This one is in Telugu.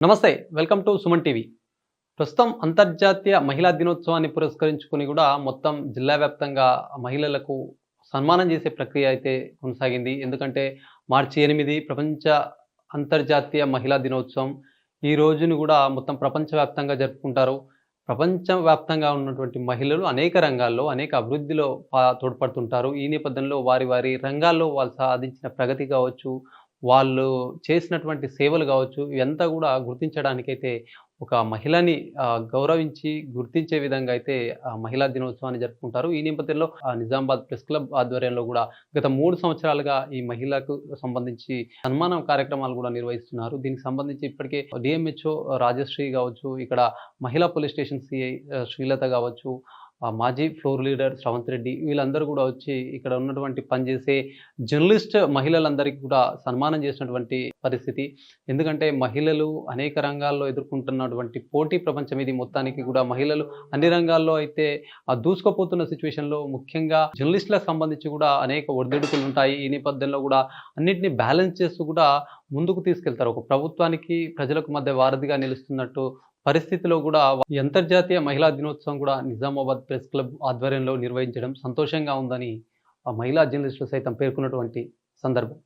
నమస్తే. Welcome to Suman TV. ప్రస్తుతం అంతర్జాతీయ మహిళా దినోత్సవాన్ని పురస్కరించుకొని గూడా మొత్తం జిల్లా వ్యాప్తంగా మహిళలకు సన్మానం చేసే ప్రక్రియ అయితే కొనసాగింది. ఎందుకంటే మార్చి 8 ప్రపంచ అంతర్జాతీయ మహిళా దినోత్సవం. ఈ రోజును గూడా మొత్తం ప్రపంచవ్యాప్తంగా జరుపుకుంటారు. ప్రపంచవ్యాప్తంగా ఉన్నటువంటి మహిళలు అనేక రంగాల్లో, అనేక అభివృద్ధిలో తోడ్పడుతుంటారు. ఈ నేపథ్యంలో వారి వారి రంగాల్లో వాళ్ళు సాధించిన ప్రగతి కావచ్చు, వాళ్ళు చేసినటువంటి సేవలు గావచ్చు, ఇవంతా గూడా గుర్తించడానికైతే ఒక మహిళని గౌరవించి, గుర్తించే విధంగా అయితే మహిళా దినోత్సవాన్ని జరుపుకుంటారు. ఈ నేపథ్యంలో నిజామాబాద్ ప్రెస్ క్లబ్ ఆధ్వర్యంలో గూడా గత 3 సంవత్సరాలుగా ఈ మహిళకు సంబంధించి సన్మానం కార్యక్రమాలు గూడా నిర్వహిస్తున్నారు. దీనికి సంబంధించి ఇప్పటికే డీఎంహెచ్ఓ రాజశ్రీ గావచ్చు, ఇక్కడ మహిళా పోలీస్ స్టేషన్ సీఐ శ్రీలత గావచ్చు, మాజీ ఫ్లోర్ లీడర్ శ్రవంత్ రెడ్డి వీళ్ళందరూ గూడా వచ్చి ఇక్కడ ఉన్నటువంటి పనిచేసే జర్నలిస్ట్ మహిళలందరికీ కూడా సన్మానం చేసినటువంటి పరిస్థితి. ఎందుకంటే మహిళలు అనేక రంగాల్లో ఎదుర్కొంటున్నటువంటి పోటీ ప్రపంచం ఇది మొత్తానికి కూడా. మహిళలు అన్ని రంగాల్లో అయితే దూసుకుపోతున్న సిట్యుయేషన్‌లో ముఖ్యంగా జర్నలిస్టులకు సంబంధించి కూడా అనేక ఒడిదుడుకులుంటాయి. ఈ నేపథ్యంలో కూడా అన్నిటిని బ్యాలెన్స్ చేస్తూ కూడా ముందుకు తీసుకెళ్తారు. ఒక ప్రభుత్వానికి, ప్రజలకు మధ్య వారధిగా నిలుస్తున్నట్టు పరిస్థితిలో గూడా ఈ అంతర్జాతీయ మహిళా దినోత్సవం కూడా నిజామాబాద్ ప్రెస్ క్లబ్ ఆధ్వర్యంలో నిర్వహించడం సంతోషంగా ఉందని ఆ మహిళా జర్నలిస్టులు సైతం పేర్కొన్నటువంటి సందర్భం.